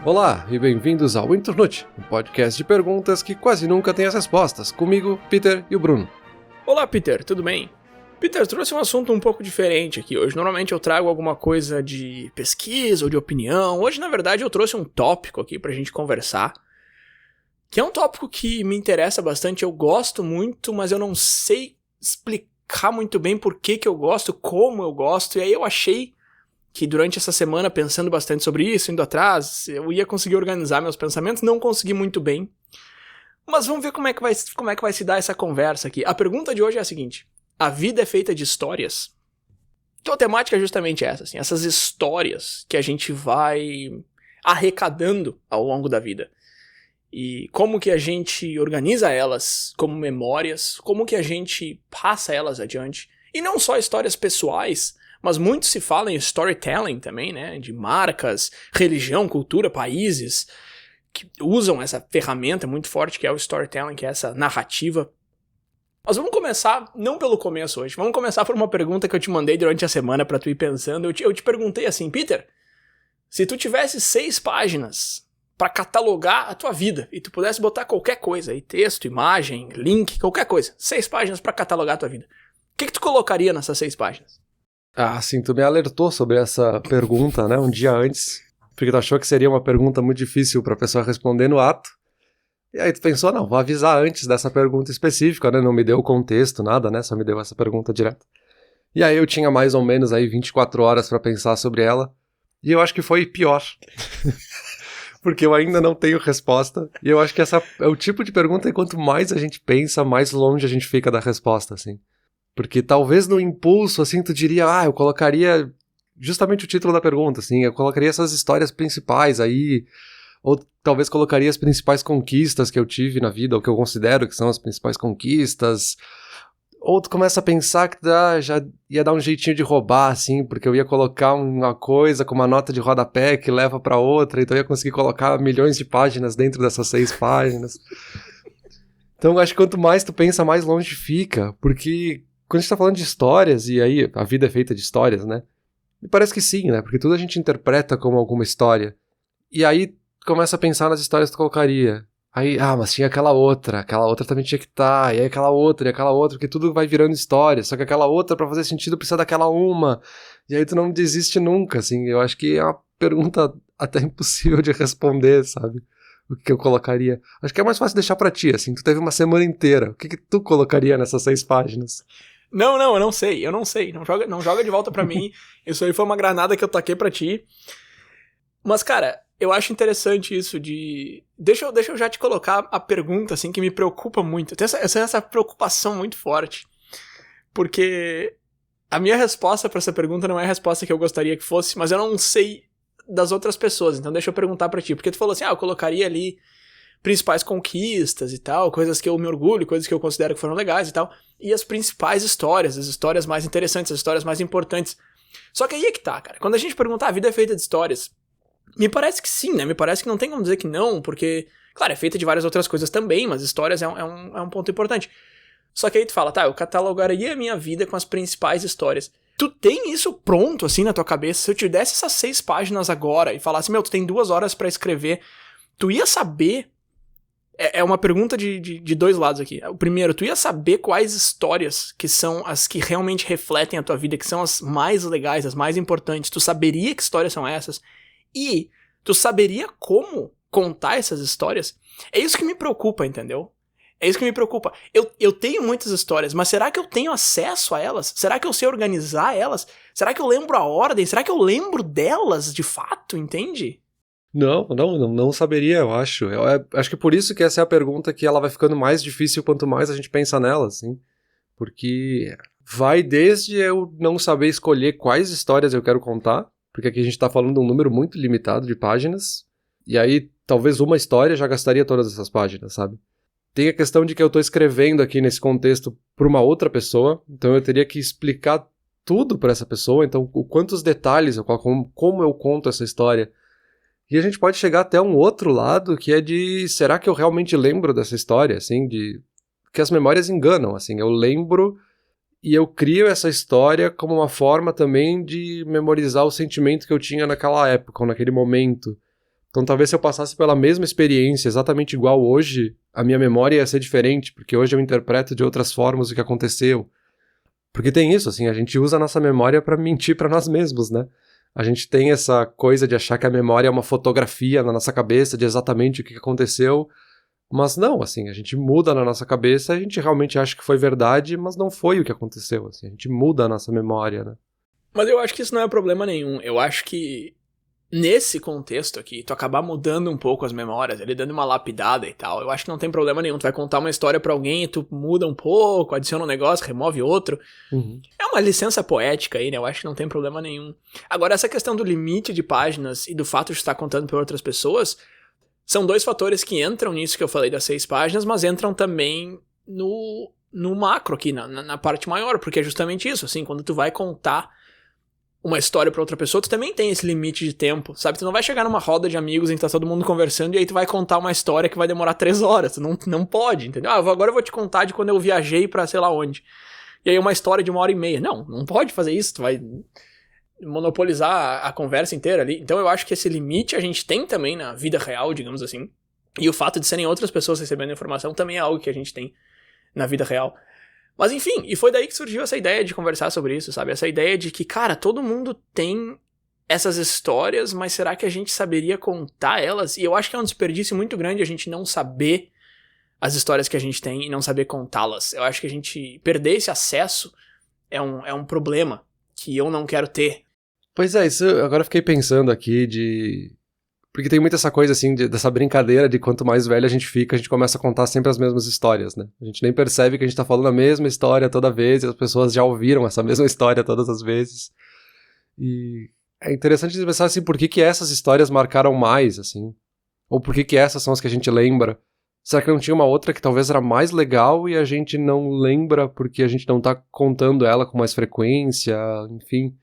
Olá e bem-vindos ao Internute, um podcast de perguntas que quase nunca tem as respostas, comigo, Peter e o Bruno. Olá, Peter, tudo bem? Peter, trouxe um assunto um pouco diferente aqui hoje. Normalmente eu trago alguma coisa de pesquisa ou de opinião. Hoje, na verdade, eu trouxe um tópico aqui pra gente conversar, que é um tópico que me interessa bastante, eu gosto muito, mas eu não sei explicar muito bem por que eu gosto, como eu gosto, e aí eu achei que durante essa semana, pensando bastante sobre isso, indo atrás, eu ia conseguir organizar meus pensamentos, não consegui muito bem. Mas vamos ver como é que vai se dar essa conversa aqui. A pergunta de hoje é a seguinte: a vida é feita de histórias? Então a temática é justamente essa, assim, essas histórias que a gente vai arrecadando ao longo da vida. E como que a gente organiza elas como memórias, como que a gente passa elas adiante. E não só histórias pessoais, mas muito se fala em storytelling também, né? De marcas, religião, cultura, países que usam essa ferramenta muito forte que é o storytelling, que é essa narrativa. Mas vamos começar, não pelo começo hoje, vamos começar por uma pergunta que eu te mandei durante a semana pra tu ir pensando. Eu te perguntei assim, Peter, se tu tivesse 6 páginas pra catalogar a tua vida e tu pudesse botar qualquer coisa aí, texto, imagem, link, qualquer coisa, 6 páginas pra catalogar a tua vida, o que tu colocaria nessas 6 páginas? Ah, sim, tu me alertou sobre essa pergunta, né, um dia antes, porque tu achou que seria uma pergunta muito difícil pra pessoa responder no ato. E aí tu pensou, não, vou avisar antes dessa pergunta específica, né, não me deu o contexto, nada, né, só me deu essa pergunta direto. E aí eu tinha mais ou menos aí 24 horas pra pensar sobre ela, e eu acho que foi pior. Porque eu ainda não tenho resposta, e eu acho que essa é o tipo de pergunta que quanto mais a gente pensa, mais longe a gente fica da resposta, assim. Porque talvez no impulso, assim, tu diria, eu colocaria justamente o título da pergunta, assim, eu colocaria essas histórias principais aí, ou talvez colocaria as principais conquistas que eu tive na vida, ou que eu considero que são as principais conquistas, ou tu começa a pensar que já ia dar um jeitinho de roubar, assim, porque eu ia colocar uma coisa com uma nota de rodapé que leva pra outra, então eu ia conseguir colocar milhões de páginas dentro dessas 6 páginas. Então eu acho que quanto mais tu pensa, mais longe fica, porque quando a gente tá falando de histórias, e aí a vida é feita de histórias, né? Me parece que sim, né? Porque tudo a gente interpreta como alguma história. E aí começa a pensar nas histórias que tu colocaria. Aí, mas tinha aquela outra também tinha que estar, e aí aquela outra, porque tudo vai virando história, só que aquela outra, pra fazer sentido, precisa daquela uma, e aí tu não desiste nunca, assim, eu acho que é uma pergunta até impossível de responder, sabe? O que eu colocaria. Acho que é mais fácil deixar pra ti, assim, tu teve uma semana inteira, o que tu colocaria nessas 6 páginas? Não, eu não sei, não joga de volta pra mim, isso aí foi uma granada que eu taquei pra ti, mas cara, eu acho interessante isso de... Deixa eu já te colocar a pergunta, assim, que me preocupa muito. Tem essa preocupação muito forte. Porque a minha resposta pra essa pergunta não é a resposta que eu gostaria que fosse, mas eu não sei das outras pessoas. Então deixa eu perguntar pra ti. Porque tu falou assim, eu colocaria ali principais conquistas e tal, coisas que eu me orgulho, coisas que eu considero que foram legais e tal. E as principais histórias, as histórias mais interessantes, as histórias mais importantes. Só que aí é que tá, cara. Quando a gente pergunta, a vida é feita de histórias... Me parece que sim, né? Me parece que não tem como dizer que não, porque, claro, é feita de várias outras coisas também, mas histórias é um ponto importante. Só que aí tu fala, eu catalogaria a minha vida com as principais histórias. Tu tem isso pronto, assim, na tua cabeça? Se eu te desse essas 6 páginas agora e falasse, tu tem 2 horas pra escrever, tu ia saber... É uma pergunta de 2 lados aqui. O primeiro, tu ia saber quais histórias que são as que realmente refletem a tua vida, que são as mais legais, as mais importantes. Tu saberia que histórias são essas? E tu saberia como contar essas histórias? É isso que me preocupa, entendeu? É isso que me preocupa. Eu tenho muitas histórias, mas será que eu tenho acesso a elas? Será que eu sei organizar elas? Será que eu lembro a ordem? Será que eu lembro delas de fato, entende? Não saberia, eu acho. Acho que por isso que essa é a pergunta que ela vai ficando mais difícil quanto mais a gente pensa nela, assim. Porque vai desde eu não saber escolher quais histórias eu quero contar, porque aqui a gente tá falando de um número muito limitado de páginas, e aí talvez uma história já gastaria todas essas páginas, sabe? Tem a questão de que eu tô escrevendo aqui nesse contexto pra uma outra pessoa, então eu teria que explicar tudo pra essa pessoa, então quantos detalhes, como eu conto essa história. E a gente pode chegar até um outro lado, que é de, será que eu realmente lembro dessa história, assim, que as memórias enganam, assim, eu lembro... E eu crio essa história como uma forma também de memorizar o sentimento que eu tinha naquela época, ou naquele momento. Então talvez se eu passasse pela mesma experiência exatamente igual hoje, a minha memória ia ser diferente, porque hoje eu interpreto de outras formas o que aconteceu. Porque tem isso, assim, a gente usa a nossa memória pra mentir pra nós mesmos, né? A gente tem essa coisa de achar que a memória é uma fotografia na nossa cabeça de exatamente o que aconteceu, mas não, assim, a gente muda na nossa cabeça, a gente realmente acha que foi verdade, mas não foi o que aconteceu, assim, a gente muda a nossa memória, né? Mas eu acho que isso não é problema nenhum. Eu acho que nesse contexto aqui, tu acabar mudando um pouco as memórias, ele dando uma lapidada e tal, eu acho que não tem problema nenhum. Tu vai contar uma história pra alguém e tu muda um pouco, adiciona um negócio, remove outro. É uma licença poética aí, né? Eu acho que não tem problema nenhum. Agora, essa questão do limite de páginas e do fato de estar contando pra outras pessoas, são dois fatores que entram nisso que eu falei das 6 páginas, mas entram também no macro aqui, na parte maior, porque é justamente isso, assim, quando tu vai contar uma história pra outra pessoa, tu também tem esse limite de tempo, sabe? Tu não vai chegar numa roda de amigos em que tá todo mundo conversando e aí tu vai contar uma história que vai demorar 3 horas. Tu não pode, entendeu? Agora eu vou te contar de quando eu viajei pra sei lá onde. E aí uma história de 1h30. Não pode fazer isso, tu vai monopolizar a conversa inteira ali. Então eu acho que esse limite a gente tem também na vida real, digamos assim. E o fato de serem outras pessoas recebendo informação também é algo que a gente tem na vida real. Mas enfim, e foi daí que surgiu essa ideia de conversar sobre isso, sabe? Essa ideia de que, cara, todo mundo tem essas histórias, mas será que a gente saberia contar elas? E eu acho que é um desperdício muito grande a gente não saber as histórias que a gente tem e não saber contá-las. Eu acho que a gente perder esse acesso é um problema que eu não quero ter. Pois é, isso agora eu fiquei pensando aqui porque tem muita essa coisa, assim, dessa brincadeira de quanto mais velho a gente fica, a gente começa a contar sempre as mesmas histórias, né? A gente nem percebe que a gente tá falando a mesma história toda vez e as pessoas já ouviram essa mesma história todas as vezes. E é interessante pensar, assim, por que essas histórias marcaram mais, assim? Ou por que essas são as que a gente lembra? Será que não tinha uma outra que talvez era mais legal e a gente não lembra porque a gente não tá contando ela com mais frequência, enfim...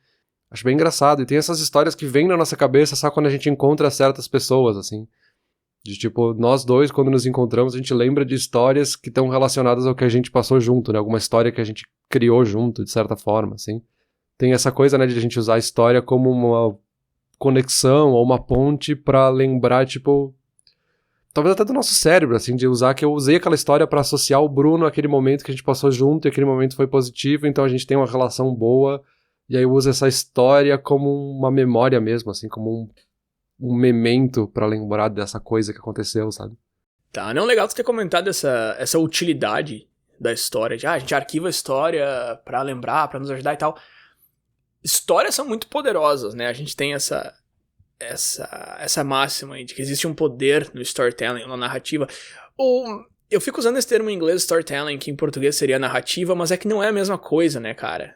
Acho bem engraçado. E tem essas histórias que vêm na nossa cabeça só quando a gente encontra certas pessoas, assim. De tipo, nós dois, quando nos encontramos, a gente lembra de histórias que estão relacionadas ao que a gente passou junto, né? Alguma história que a gente criou junto, de certa forma, assim. Tem essa coisa, né, de a gente usar a história como uma conexão ou uma ponte pra lembrar, tipo... Talvez até do nosso cérebro, assim, de usar que eu usei aquela história pra associar o Bruno àquele momento que a gente passou junto e aquele momento foi positivo, então a gente tem uma relação boa... E aí eu uso essa história como uma memória mesmo, assim, como um memento pra lembrar dessa coisa que aconteceu, sabe? Tá, não é legal tu ter comentado essa utilidade da história, de a gente arquiva a história pra lembrar, pra nos ajudar e tal. Histórias são muito poderosas, né? A gente tem essa máxima aí de que existe um poder no storytelling, na narrativa. Eu fico usando esse termo em inglês, storytelling, que em português seria narrativa, mas é que não é a mesma coisa, né, cara?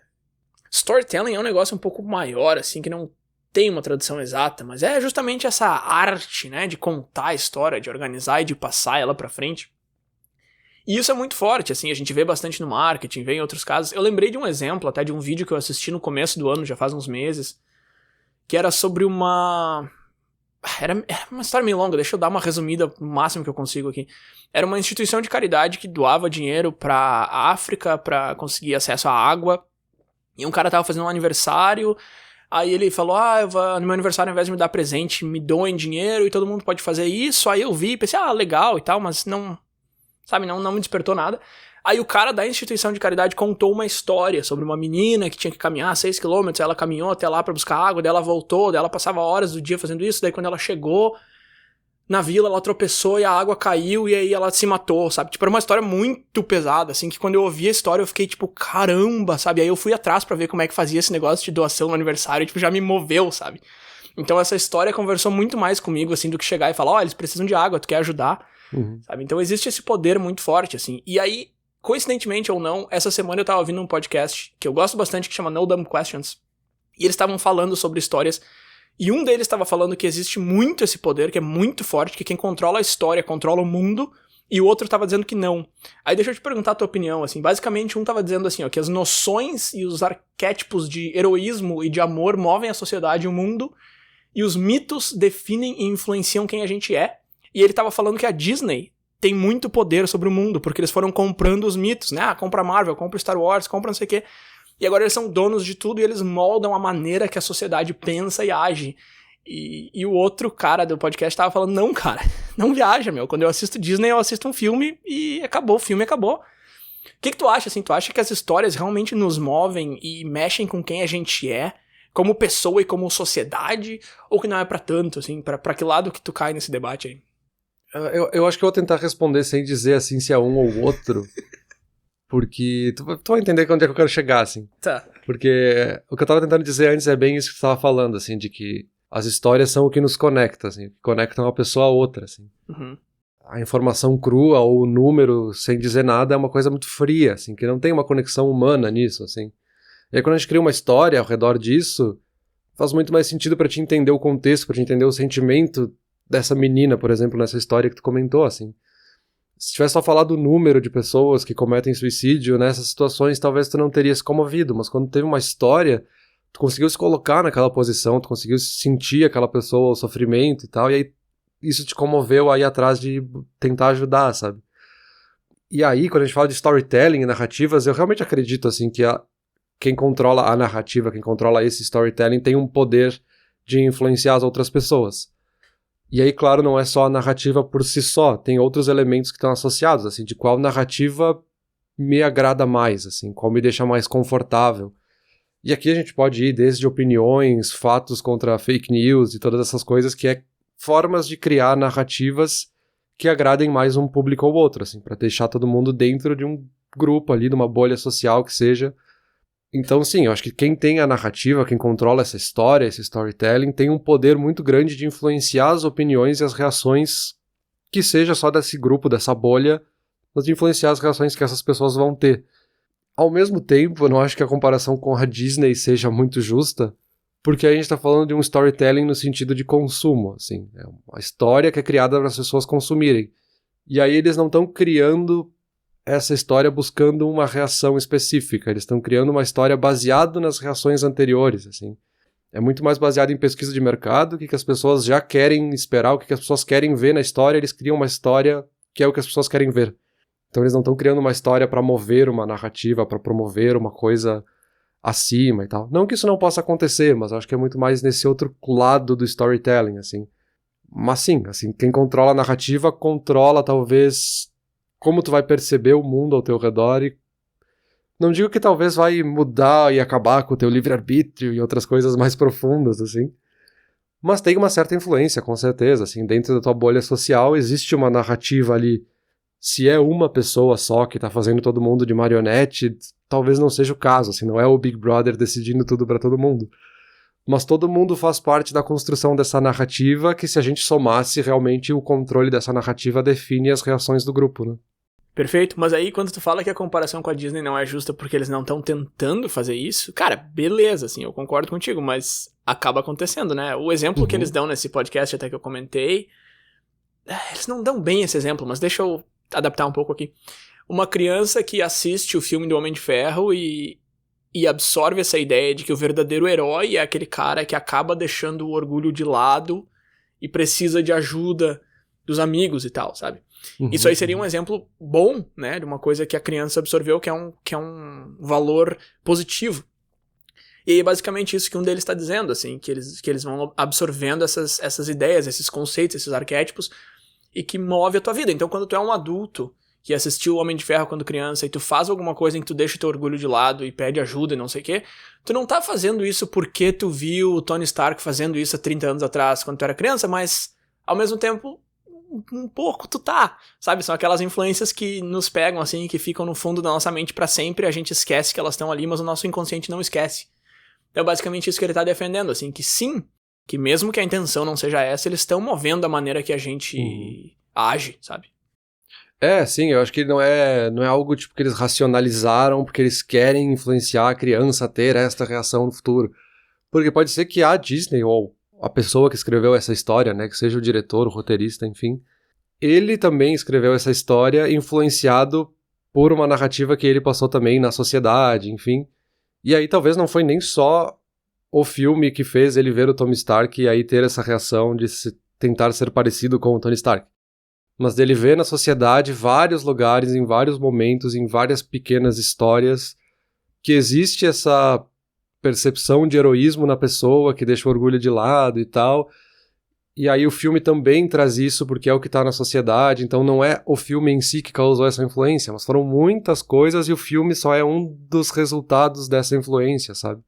Storytelling é um negócio um pouco maior, assim, que não tem uma tradução exata, mas é justamente essa arte, né, de contar a história, de organizar e de passar ela pra frente. E isso é muito forte, assim, a gente vê bastante no marketing, vê em outros casos. Eu lembrei de um exemplo, até de um vídeo que eu assisti no começo do ano, já faz uns meses, que era sobre Era uma história meio longa, deixa eu dar uma resumida no máximo que eu consigo aqui. Era uma instituição de caridade que doava dinheiro pra África pra conseguir acesso à água. E um cara tava fazendo um aniversário, aí ele falou, no meu aniversário ao invés de me dar presente, me doem dinheiro e todo mundo pode fazer isso. Aí eu vi, pensei, legal e tal, mas não me despertou nada. Aí o cara da instituição de caridade contou uma história sobre uma menina que tinha que caminhar 6 km, ela caminhou até lá pra buscar água, daí ela voltou, daí ela passava horas do dia fazendo isso, daí quando ela chegou na vila, ela tropeçou e a água caiu e aí ela se matou, sabe? Tipo, era uma história muito pesada, assim, que quando eu ouvi a história eu fiquei tipo, caramba, sabe? Aí eu fui atrás pra ver como é que fazia esse negócio de doação no aniversário, tipo, já me moveu, sabe? Então essa história conversou muito mais comigo, assim, do que chegar e falar, eles precisam de água, tu quer ajudar, sabe? Então existe esse poder muito forte, assim. E aí, coincidentemente ou não, essa semana eu tava ouvindo um podcast que eu gosto bastante, que chama No Dumb Questions, e eles estavam falando sobre histórias. E um deles estava falando que existe muito esse poder, que é muito forte, que quem controla a história controla o mundo, e o outro estava dizendo que não. Aí deixa eu te perguntar a tua opinião, assim, basicamente um estava dizendo assim, que as noções e os arquétipos de heroísmo e de amor movem a sociedade e o mundo, e os mitos definem e influenciam quem a gente é, e ele estava falando que a Disney tem muito poder sobre o mundo, porque eles foram comprando os mitos, né? Compra Marvel, compra Star Wars, compra não sei o quê. E agora eles são donos de tudo e eles moldam a maneira que a sociedade pensa e age. E o outro cara do podcast tava falando, não, cara, não viaja, meu. Quando eu assisto Disney, eu assisto um filme e acabou, o filme acabou. O que tu acha, assim? Tu acha que as histórias realmente nos movem e mexem com quem a gente é, como pessoa e como sociedade? Ou que não é pra tanto, assim? Pra que lado que tu cai nesse debate aí? Eu acho que eu vou tentar responder sem dizer, assim, se é um ou outro. Porque tu vai entender onde é que eu quero chegar, assim. Tá. Porque o que eu tava tentando dizer antes é bem isso que tu tava falando, assim, de que as histórias são o que nos conecta, assim, que conectam uma pessoa a outra, assim. Uhum. A informação crua ou o número sem dizer nada é uma coisa muito fria, assim, que não tem uma conexão humana nisso, assim. E aí quando a gente cria uma história ao redor disso, faz muito mais sentido pra te entender o contexto, pra te entender o sentimento dessa menina, por exemplo, nessa história que tu comentou, assim. Se tivesse só falado o número de pessoas que cometem suicídio nessas situações, talvez tu não teria se comovido, mas quando teve uma história, tu conseguiu se colocar naquela posição, tu conseguiu sentir aquela pessoa, o sofrimento e tal, e aí isso te comoveu a ir atrás de tentar ajudar, sabe? E aí, quando a gente fala de storytelling e narrativas, eu realmente acredito, assim, que quem controla a narrativa, quem controla esse storytelling tem um poder de influenciar as outras pessoas. E aí, claro, não é só a narrativa por si só, tem outros elementos que estão associados, assim, de qual narrativa me agrada mais, assim, qual me deixa mais confortável. E aqui a gente pode ir desde opiniões, fatos contra fake news e todas essas coisas, que é formas de criar narrativas que agradem mais um público ou outro, assim, para deixar todo mundo dentro de um grupo ali, de uma bolha social que seja. Então, sim, eu acho que quem tem a narrativa, quem controla essa história, esse storytelling, tem um poder muito grande de influenciar as opiniões e as reações, que seja só desse grupo, dessa bolha, mas de influenciar as reações que essas pessoas vão ter. Ao mesmo tempo, eu não acho que a comparação com a Disney seja muito justa, porque a gente está falando de um storytelling no sentido de consumo, assim, é uma história que é criada para as pessoas consumirem. E aí eles não estão criando essa história buscando uma reação específica, eles estão criando uma história baseada nas reações anteriores, assim. É muito mais baseado em pesquisa de mercado, o que as pessoas já querem esperar, o que as pessoas querem ver na história, eles criam uma história que é o que as pessoas querem ver. Então eles não estão criando uma história para mover uma narrativa, para promover uma coisa acima e tal. Não que isso não possa acontecer, mas acho que é muito mais nesse outro lado do storytelling, assim. Mas sim, assim, quem controla a narrativa controla talvez como tu vai perceber o mundo ao teu redor e não digo que talvez vai mudar e acabar com o teu livre-arbítrio e outras coisas mais profundas, assim, mas tem uma certa influência, com certeza, assim, dentro da tua bolha social existe uma narrativa ali. Se é uma pessoa só que tá fazendo todo mundo de marionete, talvez não seja o caso, assim, não é o Big Brother decidindo tudo pra todo mundo. Mas todo mundo faz parte da construção dessa narrativa que, se a gente somasse, realmente o controle dessa narrativa define as reações do grupo, né? Perfeito, mas aí quando tu fala que a comparação com a Disney não é justa porque eles não estão tentando fazer isso, cara, beleza, assim, eu concordo contigo, mas acaba acontecendo, né? O exemplo que eles dão nesse podcast até que eu comentei, eles não dão bem esse exemplo, mas deixa eu adaptar um pouco aqui. Uma criança que assiste o filme do Homem de Ferro e absorve essa ideia de que o verdadeiro herói é aquele cara que acaba deixando o orgulho de lado e precisa de ajuda dos amigos e tal, sabe? Isso aí seria um exemplo bom, né, de uma coisa que a criança absorveu que é um valor positivo. E é basicamente isso que um deles está dizendo, assim, que eles vão absorvendo essas ideias, esses conceitos, esses arquétipos, e que move a tua vida. Então, quando tu é um adulto que assistiu o Homem de Ferro quando criança e tu faz alguma coisa em que tu deixa o teu orgulho de lado e pede ajuda e não sei o quê, tu não tá fazendo isso porque tu viu o Tony Stark fazendo isso há 30 anos atrás, quando tu era criança, mas, ao mesmo tempo, um pouco tu tá, sabe? São aquelas influências que nos pegam, assim, que ficam no fundo da nossa mente pra sempre, a gente esquece que elas estão ali, mas o nosso inconsciente não esquece. Então é basicamente isso que ele tá defendendo, assim, que sim, que mesmo que a intenção não seja essa, eles estão movendo a maneira que a gente age, sabe? É, sim, eu acho que não é algo tipo que eles racionalizaram porque eles querem influenciar a criança a ter esta reação no futuro. Porque pode ser que a Disney, ou a pessoa que escreveu essa história, né, que seja o diretor, o roteirista, enfim, ele também escreveu essa história influenciado por uma narrativa que ele passou também na sociedade, enfim. E aí talvez não foi nem só o filme que fez ele ver o Tony Stark e aí ter essa reação de tentar ser parecido com o Tony Stark. Mas dele ver na sociedade vários lugares, em vários momentos, em várias pequenas histórias, que existe essa percepção de heroísmo na pessoa, que deixa o orgulho de lado e tal. E aí o filme também traz isso porque é o que tá na sociedade, então não é o filme em si que causou essa influência, mas foram muitas coisas e o filme só é um dos resultados dessa influência, sabe?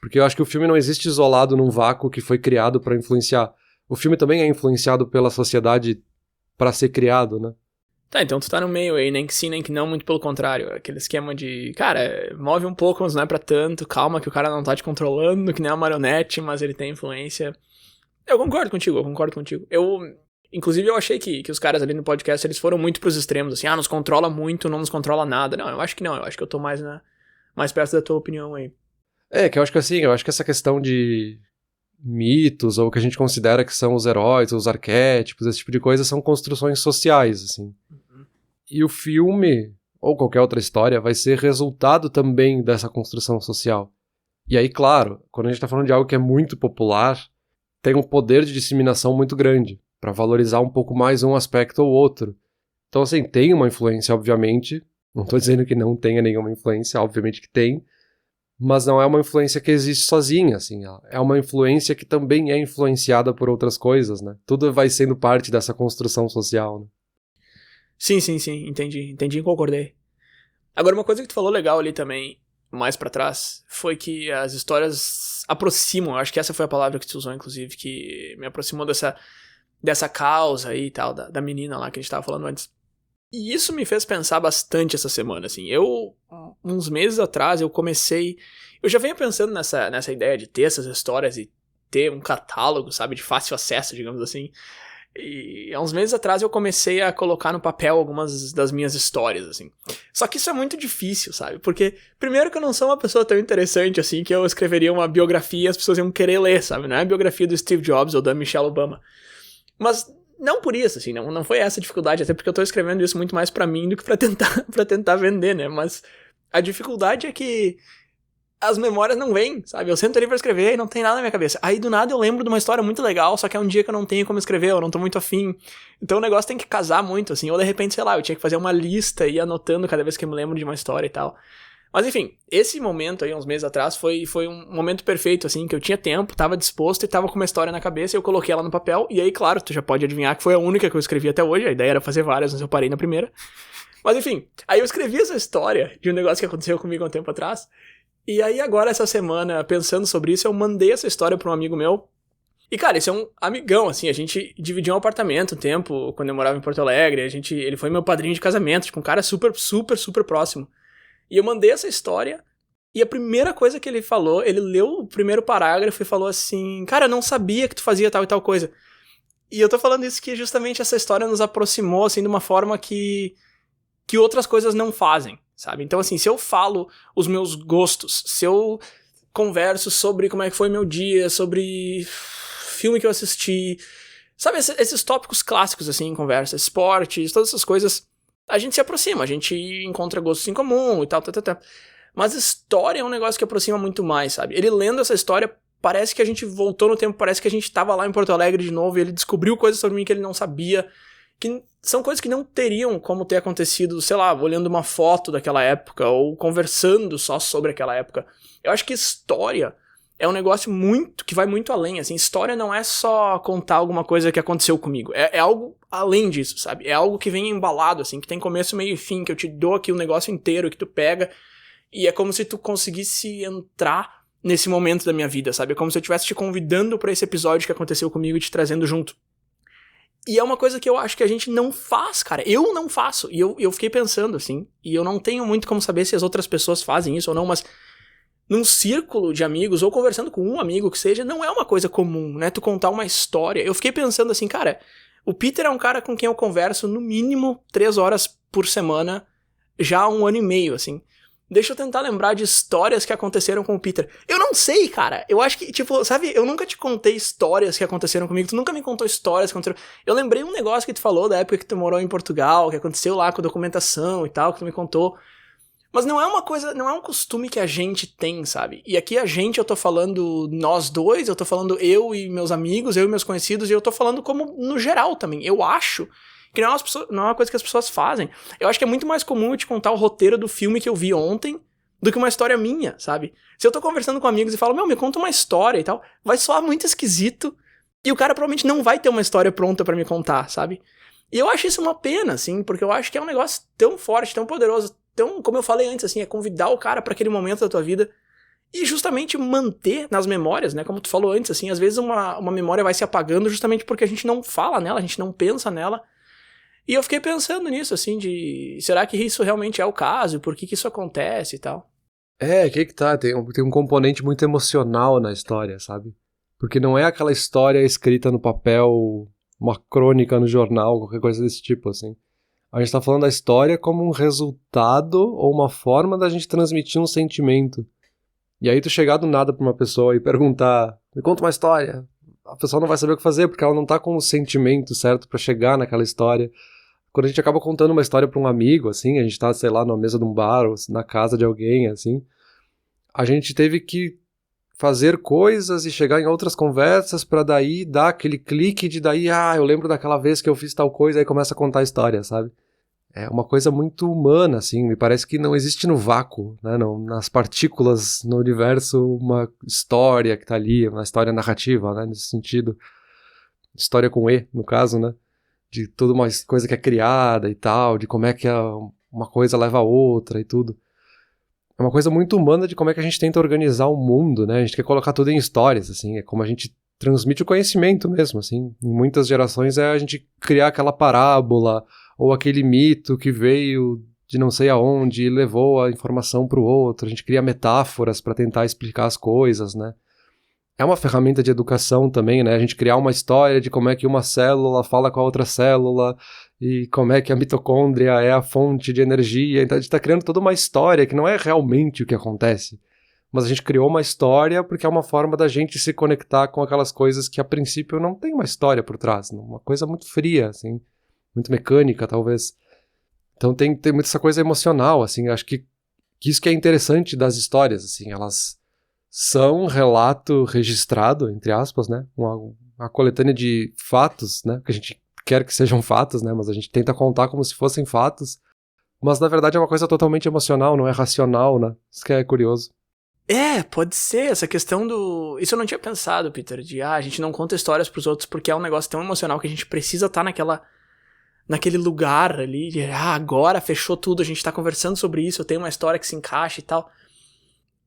Porque eu acho que o filme não existe isolado num vácuo que foi criado pra influenciar. O filme também é influenciado pela sociedade pra ser criado, né? Tá, então tu tá no meio aí, nem que sim, nem que não, muito pelo contrário. Aquele esquema de, cara, move um pouco, mas não é pra tanto, calma que o cara não tá te controlando, que nem uma marionete, mas ele tem influência. Eu concordo contigo. Inclusive, eu achei que os caras ali no podcast, eles foram muito pros extremos, assim, nos controla muito, não nos controla nada. Não, eu acho que não, eu acho que eu tô mais perto da tua opinião aí. Que eu acho que assim, essa questão de mitos, ou o que a gente considera que são os heróis, os arquétipos, esse tipo de coisa, são construções sociais, assim. Uhum. E o filme, ou qualquer outra história, vai ser resultado também dessa construção social. E aí, claro, quando a gente tá falando de algo que é muito popular, tem um poder de disseminação muito grande, para valorizar um pouco mais um aspecto ou outro. Então, assim, tem uma influência, obviamente, não tô dizendo que não tenha nenhuma influência, obviamente que tem, mas não é uma influência que existe sozinha, assim, é uma influência que também é influenciada por outras coisas, né? Tudo vai sendo parte dessa construção social, né? Sim, entendi e concordei. Agora, uma coisa que tu falou legal ali também, mais pra trás, foi que as histórias aproximam, acho que essa foi a palavra que tu usou, inclusive, que me aproximou dessa causa aí e tal, da menina lá que a gente tava falando antes. E isso me fez pensar bastante essa semana, assim. Uns meses atrás, eu já venho pensando nessa ideia de ter essas histórias e ter um catálogo, sabe, de fácil acesso, digamos assim. E há uns meses atrás eu comecei a colocar no papel algumas das minhas histórias, assim. Só que isso é muito difícil, sabe? Porque, primeiro que eu não sou uma pessoa tão interessante, assim, que eu escreveria uma biografia e as pessoas iam querer ler, sabe? Não é a biografia do Steve Jobs ou da Michelle Obama. Mas não por isso, assim, não foi essa a dificuldade, até porque eu tô escrevendo isso muito mais pra mim do que pra tentar vender, né? Mas a dificuldade é que as memórias não vêm, sabe? Eu sento ali pra escrever e não tem nada na minha cabeça. Aí do nada eu lembro de uma história muito legal, só que é um dia que eu não tenho como escrever, eu não tô muito afim. Então o negócio tem que casar muito, assim. Ou de repente, sei lá, eu tinha que fazer uma lista e ir anotando cada vez que eu me lembro de uma história e tal. Mas enfim, esse momento aí, uns meses atrás, foi um momento perfeito, assim, que eu tinha tempo, tava disposto e tava com uma história na cabeça e eu coloquei ela no papel. E aí, claro, tu já pode adivinhar que foi a única que eu escrevi até hoje. A ideia era fazer várias, mas eu parei na primeira. Mas enfim, aí eu escrevi essa história de um negócio que aconteceu comigo há um tempo atrás. E aí agora, essa semana, pensando sobre isso, eu mandei essa história pra um amigo meu. E cara, esse é um amigão, assim, a gente dividiu um apartamento um tempo, quando eu morava em Porto Alegre, ele foi meu padrinho de casamento, tipo, um cara super próximo. E eu mandei essa história, e a primeira coisa que ele falou, ele leu o primeiro parágrafo e falou assim, cara, eu não sabia que tu fazia tal e tal coisa. E eu tô falando isso que justamente essa história nos aproximou, assim, de uma forma que outras coisas não fazem, sabe? Então, assim, se eu falo os meus gostos, se eu converso sobre como é que foi meu dia, sobre filme que eu assisti, sabe, esses tópicos clássicos, assim, em conversa, esportes, todas essas coisas, a gente se aproxima, a gente encontra gostos em comum e tal. Mas história é um negócio que aproxima muito mais, sabe? Ele lendo essa história, parece que a gente voltou no tempo, parece que a gente tava lá em Porto Alegre de novo e ele descobriu coisas sobre mim que ele não sabia, que são coisas que não teriam como ter acontecido, sei lá, olhando uma foto daquela época ou conversando só sobre aquela época. Eu acho que história é um negócio que vai muito além, assim. História não é só contar alguma coisa que aconteceu comigo, é algo além disso, sabe? É algo que vem embalado, assim, que tem começo, meio e fim, que eu te dou aqui o negócio inteiro, que tu pega, e é como se tu conseguisse entrar nesse momento da minha vida, sabe? É como se eu estivesse te convidando pra esse episódio que aconteceu comigo e te trazendo junto. E é uma coisa que eu acho que a gente não faz, cara. Eu não faço. E eu fiquei pensando, assim. E eu não tenho muito como saber se as outras pessoas fazem isso ou não, mas num círculo de amigos, ou conversando com um amigo que seja, não é uma coisa comum, né? Tu contar uma história. Eu fiquei pensando assim, cara, o Peter é um cara com quem eu converso no mínimo 3 horas por semana já há 1 ano e meio, assim. Deixa eu tentar lembrar de histórias que aconteceram com o Peter. Eu não sei, cara. Eu acho que, tipo, sabe, eu nunca te contei histórias que aconteceram comigo. Tu nunca me contou histórias que aconteceram. Eu lembrei um negócio que tu falou da época que tu morou em Portugal, que aconteceu lá com a documentação e tal, que tu me contou. Mas não é uma coisa, não é um costume que a gente tem, sabe? E aqui a gente, eu tô falando nós dois, eu tô falando eu e meus amigos, eu e meus conhecidos, e eu tô falando como no geral também. Eu acho que não é uma coisa que as pessoas fazem. Eu acho que é muito mais comum eu te contar o roteiro do filme que eu vi ontem do que uma história minha, sabe? Se eu tô conversando com amigos e falo, me conta uma história e tal, vai soar muito esquisito e o cara provavelmente não vai ter uma história pronta pra me contar, sabe? E eu acho isso uma pena, assim, porque eu acho que é um negócio tão forte, tão poderoso, tão, como eu falei antes, assim, é convidar o cara pra aquele momento da tua vida e justamente manter nas memórias, né? Como tu falou antes, assim, às vezes uma memória vai se apagando justamente porque a gente não fala nela, a gente não pensa nela. E eu fiquei pensando nisso, assim, de será que isso realmente é o caso? Por que isso acontece e tal? Que tá, tem um componente muito emocional na história, sabe? Porque não é aquela história escrita no papel, uma crônica no jornal, qualquer coisa desse tipo, assim. A gente tá falando da história como um resultado ou uma forma da gente transmitir um sentimento. E aí tu chegar do nada pra uma pessoa e perguntar, me conta uma história, a pessoa não vai saber o que fazer, porque ela não tá com o sentimento certo pra chegar naquela história. Quando a gente acaba contando uma história pra um amigo, assim, a gente tá, sei lá, na mesa de um bar ou na casa de alguém, assim, a gente teve que fazer coisas e chegar em outras conversas pra daí dar aquele clique de daí, eu lembro daquela vez que eu fiz tal coisa, aí começa a contar a história, sabe? É uma coisa muito humana, assim, me parece que não existe no vácuo, né, nas partículas, no universo, uma história que tá ali, uma história narrativa, né, nesse sentido. História com E, no caso, né, de toda uma coisa que é criada e tal, de como é que uma coisa leva a outra e tudo. É uma coisa muito humana de como é que a gente tenta organizar o mundo, né, a gente quer colocar tudo em histórias, assim, é como a gente transmite o conhecimento mesmo, assim. Em muitas gerações é a gente criar aquela parábola ou aquele mito que veio de não sei aonde e levou a informação para o outro. A gente cria metáforas para tentar explicar as coisas, né? É uma ferramenta de educação também, né? A gente criar uma história de como é que uma célula fala com a outra célula e como é que a mitocôndria é a fonte de energia. Então a gente está criando toda uma história que não é realmente o que acontece. Mas a gente criou uma história porque é uma forma da gente se conectar com aquelas coisas que a princípio não tem uma história por trás. Uma coisa muito fria, assim, muito mecânica, talvez. Então tem muito essa coisa emocional, assim, acho que isso que é interessante das histórias, assim, elas são um relato registrado, entre aspas, né, uma coletânea de fatos, né, que a gente quer que sejam fatos, né, mas a gente tenta contar como se fossem fatos, mas na verdade é uma coisa totalmente emocional, não é racional, né, isso que é curioso. Pode ser, essa questão do... Isso eu não tinha pensado, Peter, de a gente não conta histórias pros outros porque é um negócio tão emocional que a gente precisa estar naquele lugar ali, de agora fechou tudo, a gente tá conversando sobre isso, eu tenho uma história que se encaixa e tal.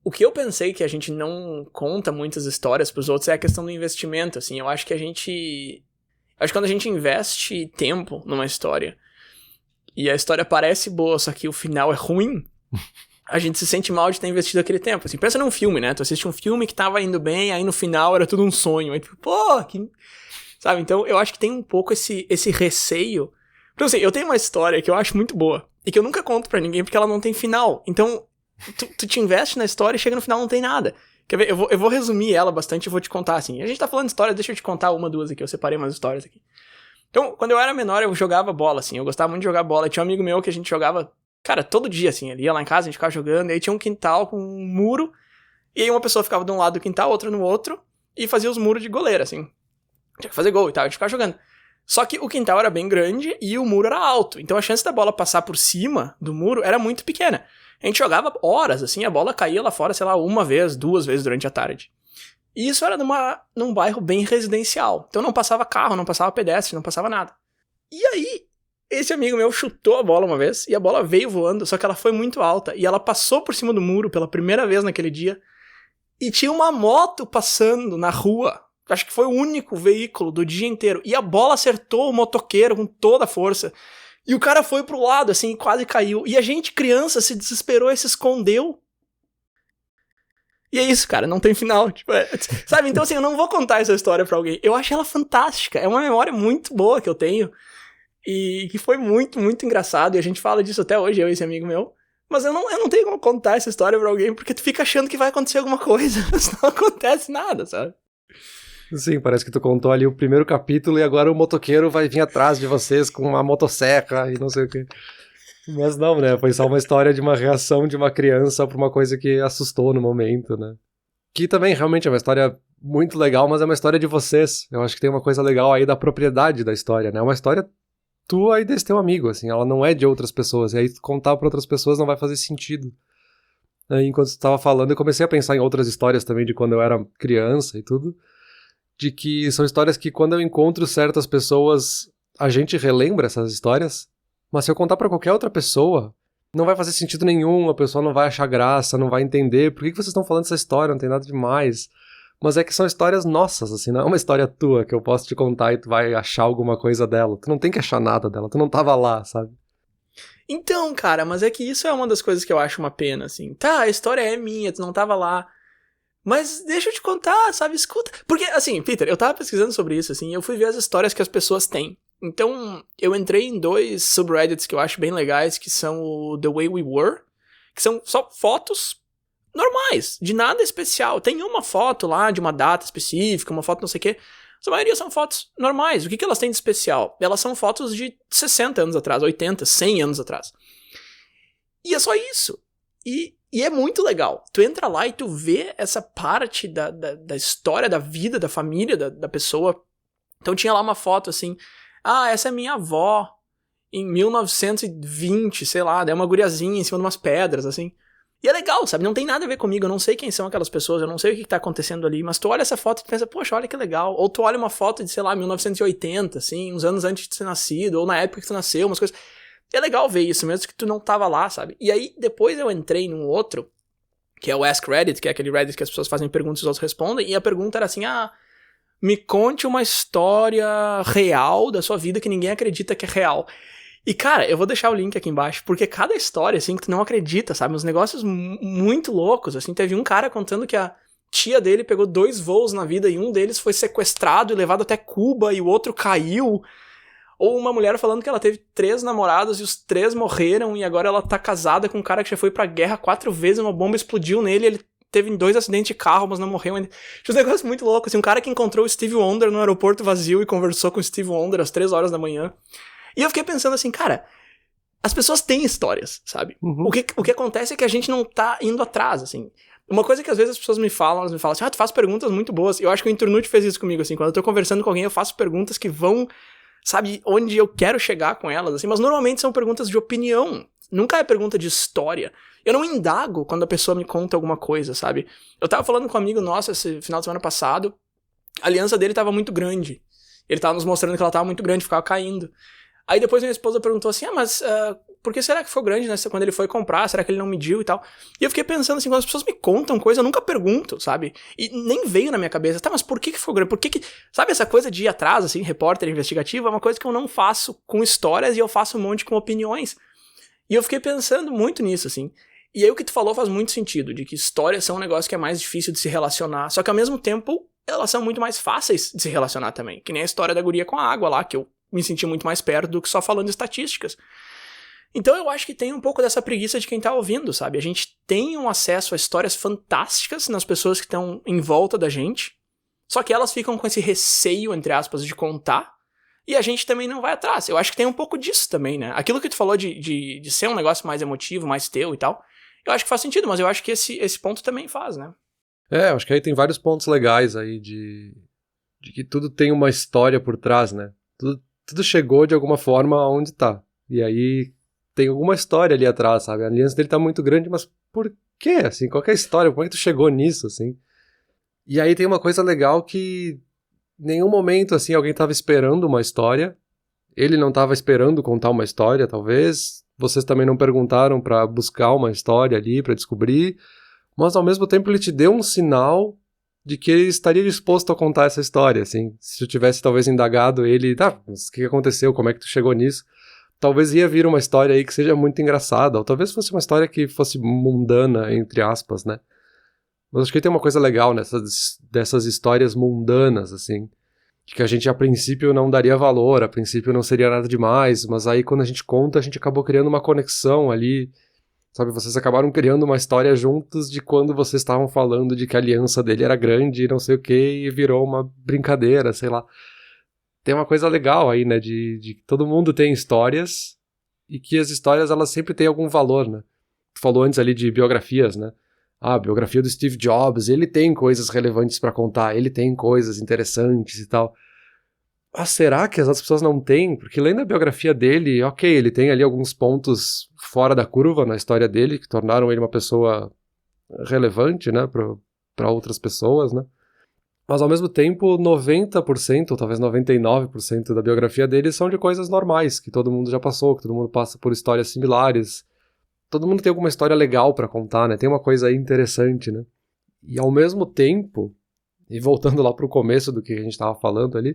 O que eu pensei que a gente não conta muitas histórias pros outros é a questão do investimento, assim, eu acho que quando a gente investe tempo numa história e a história parece boa, só que o final é ruim, a gente se sente mal de ter investido aquele tempo. Assim, pensa num filme, né? Tu assiste um filme que tava indo bem, aí no final era tudo um sonho. Aí tu, sabe? Então eu acho que tem um pouco esse receio. Então assim, eu tenho uma história que eu acho muito boa e que eu nunca conto pra ninguém porque ela não tem final. Então tu te investe na história e chega no final não tem nada. Quer ver? Eu vou resumir ela bastante e vou te contar, assim. A gente tá falando de história, deixa eu te contar uma, duas aqui. Eu separei umas histórias aqui. Então, quando eu era menor, eu jogava bola, assim. Eu gostava muito de jogar bola. Tinha um amigo meu que a gente jogava... Cara, todo dia, assim, ele ia lá em casa, a gente ficava jogando, e aí tinha um quintal com um muro, e aí uma pessoa ficava de um lado do quintal, outra no outro, e fazia os muros de goleiro, assim. Tinha que fazer gol e tal, a gente ficava jogando. Só que o quintal era bem grande e o muro era alto, então a chance da bola passar por cima do muro era muito pequena. A gente jogava horas, assim, a bola caía lá fora, sei lá, uma vez, duas vezes durante a tarde. E isso era num bairro bem residencial, então não passava carro, não passava pedestre, não passava nada. E aí... Esse amigo meu chutou a bola uma vez e a bola veio voando, só que ela foi muito alta e ela passou por cima do muro pela primeira vez naquele dia e tinha uma moto passando na rua. Acho que foi o único veículo do dia inteiro. E a bola acertou o motoqueiro com toda a força. E o cara foi pro lado, assim, e quase caiu. E a gente, criança, se desesperou e se escondeu. E é isso, cara, não tem final. Tipo, sabe? Então, assim, eu não vou contar essa história pra alguém. Eu acho ela fantástica. É uma memória muito boa que eu tenho. E que foi muito, muito engraçado. E a gente fala disso até hoje, eu e esse amigo meu. Mas eu não tenho como contar essa história pra alguém, porque tu fica achando que vai acontecer alguma coisa. Mas não acontece nada, sabe? Sim, parece que tu contou ali o primeiro capítulo e agora o motoqueiro vai vir atrás de vocês com uma motosserra e não sei o quê. Mas não, né? Foi só uma história de uma reação de uma criança pra uma coisa que assustou no momento, né? Que também realmente é uma história muito legal, mas é uma história de vocês. Eu acho que tem uma coisa legal aí da propriedade da história, né? É uma história tua e desse teu amigo, assim, ela não é de outras pessoas, e aí contar pra outras pessoas não vai fazer sentido. Aí, enquanto você estava falando, eu comecei a pensar em outras histórias também de quando eu era criança e tudo, de que são histórias que quando eu encontro certas pessoas, a gente relembra essas histórias, mas se eu contar pra qualquer outra pessoa, não vai fazer sentido nenhum, a pessoa não vai achar graça, não vai entender, por que vocês estão falando dessa história, não tem nada demais. Mas é que são histórias nossas, assim, não é uma história tua que eu posso te contar e tu vai achar alguma coisa dela. Tu não tem que achar nada dela, tu não tava lá, sabe? Então, cara, mas é que isso é uma das coisas que eu acho uma pena, assim. Tá, a história é minha, tu não tava lá. Mas deixa eu te contar, sabe? Escuta. Porque, assim, Peter, eu tava pesquisando sobre isso, assim, e eu fui ver as histórias que as pessoas têm. Então, eu entrei em 2 subreddits que eu acho bem legais, que são o The Way We Were, que são só fotos normais, de nada especial. Tem uma foto lá de uma data específica, uma foto não sei o quê. Mas a maioria são fotos normais. O que elas têm de especial? Elas são fotos de 60 anos atrás, 80, 100 anos atrás. E é só isso. E é muito legal. Tu entra lá e tu vê essa parte da história, da vida, da família da pessoa. Então tinha lá uma foto assim, essa é minha avó em 1920, sei lá, daí uma guriazinha em cima de umas pedras, assim. E é legal, sabe? Não tem nada a ver comigo, eu não sei quem são aquelas pessoas, eu não sei o que tá acontecendo ali, mas tu olha essa foto e tu pensa, poxa, olha que legal. Ou tu olha uma foto de, sei lá, 1980, assim, uns anos antes de ser nascido, ou na época que tu nasceu, umas coisas. É legal ver isso, mesmo que tu não tava lá, sabe? E aí, depois eu entrei num outro, que é o Ask Reddit, que é aquele Reddit que as pessoas fazem perguntas e os outros respondem, e a pergunta era assim, me conte uma história real da sua vida que ninguém acredita que é real. E, cara, eu vou deixar o link aqui embaixo, porque cada história, assim, que tu não acredita, sabe? Uns negócios muito loucos, assim. Teve um cara contando que a tia dele pegou 2 voos na vida e um deles foi sequestrado e levado até Cuba e o outro caiu. Ou uma mulher falando que ela teve 3 namorados e os 3 morreram e agora ela tá casada com um cara que já foi pra guerra 4 vezes, uma bomba explodiu nele, ele teve 2 acidentes de carro, mas não morreu ainda. Tinha uns negócios muito loucos, assim. Um cara que encontrou o Steve Wonder no aeroporto vazio e conversou com o Steve Wonder às 3 horas da manhã. E eu fiquei pensando assim, cara, as pessoas têm histórias, sabe? Uhum. O que acontece é que a gente não tá indo atrás, assim. Uma coisa que às vezes as pessoas me falam, elas me falam assim, tu faz perguntas muito boas. Eu acho que o Internute fez isso comigo, assim. Quando eu tô conversando com alguém, eu faço perguntas que vão, sabe, onde eu quero chegar com elas, assim. Mas normalmente são perguntas de opinião. Nunca é pergunta de história. Eu não indago quando a pessoa me conta alguma coisa, sabe? Eu tava falando com um amigo nosso esse final de semana passado, a aliança dele tava muito grande. Ele tava nos mostrando que ela tava muito grande, ficava caindo. Aí depois minha esposa perguntou assim, mas por que será que ficou grande, né? Quando ele foi comprar, será que ele não mediu e tal? E eu fiquei pensando assim, quando as pessoas me contam coisa, eu nunca pergunto, sabe? E nem veio na minha cabeça, tá, mas por que ficou grande? Por que sabe essa coisa de ir atrás, assim, repórter investigativo, é uma coisa que eu não faço com histórias e eu faço um monte com opiniões. E eu fiquei pensando muito nisso, assim. E aí o que tu falou faz muito sentido, de que histórias são um negócio que é mais difícil de se relacionar, só que ao mesmo tempo elas são muito mais fáceis de se relacionar também, que nem a história da guria com a água lá, que eu me senti muito mais perto do que só falando estatísticas. Então eu acho que tem um pouco dessa preguiça de quem tá ouvindo, sabe? A gente tem um acesso a histórias fantásticas nas pessoas que estão em volta da gente, só que elas ficam com esse receio, entre aspas, de contar, e a gente também não vai atrás. Eu acho que tem um pouco disso também, né? Aquilo que tu falou de ser um negócio mais emotivo, mais teu e tal, eu acho que faz sentido, mas eu acho que esse ponto também faz, né? Acho que aí tem vários pontos legais aí de que tudo tem uma história por trás, né? Tudo chegou de alguma forma aonde tá. E aí tem alguma história ali atrás, sabe? A aliança dele tá muito grande, mas por quê? Assim, qual que é a história? Como é que tu chegou nisso, assim? E aí tem uma coisa legal que em nenhum momento, assim, alguém tava esperando uma história. Ele não tava esperando contar uma história, talvez. Vocês também não perguntaram pra buscar uma história ali, pra descobrir. Mas ao mesmo tempo ele te deu um sinal de que ele estaria disposto a contar essa história, assim. Se eu tivesse talvez indagado ele, mas o que aconteceu, como é que tu chegou nisso? Talvez ia vir uma história aí que seja muito engraçada, ou talvez fosse uma história que fosse mundana, entre aspas, né? Mas acho que tem uma coisa legal dessas histórias mundanas, assim, que a gente a princípio não daria valor, a princípio não seria nada demais, mas aí quando a gente conta, a gente acabou criando uma conexão ali. Sabe, vocês acabaram criando uma história juntos de quando vocês estavam falando de que a aliança dele era grande e não sei o que, e virou uma brincadeira, sei lá. Tem uma coisa legal aí, né, de que todo mundo tem histórias e que as histórias, elas sempre têm algum valor, né. Tu falou antes ali de biografias, né. A biografia do Steve Jobs, ele tem coisas relevantes pra contar, ele tem coisas interessantes e tal. Será que as outras pessoas não têm? Porque lendo a biografia dele, ok, ele tem ali alguns pontos fora da curva na história dele, que tornaram ele uma pessoa relevante, né, para outras pessoas, né? Mas ao mesmo tempo, 90%, ou talvez 99% da biografia dele são de coisas normais, que todo mundo já passou, que todo mundo passa por histórias similares. Todo mundo tem alguma história legal pra contar, né? Tem uma coisa aí interessante, né? E ao mesmo tempo, e voltando lá pro começo do que a gente tava falando ali,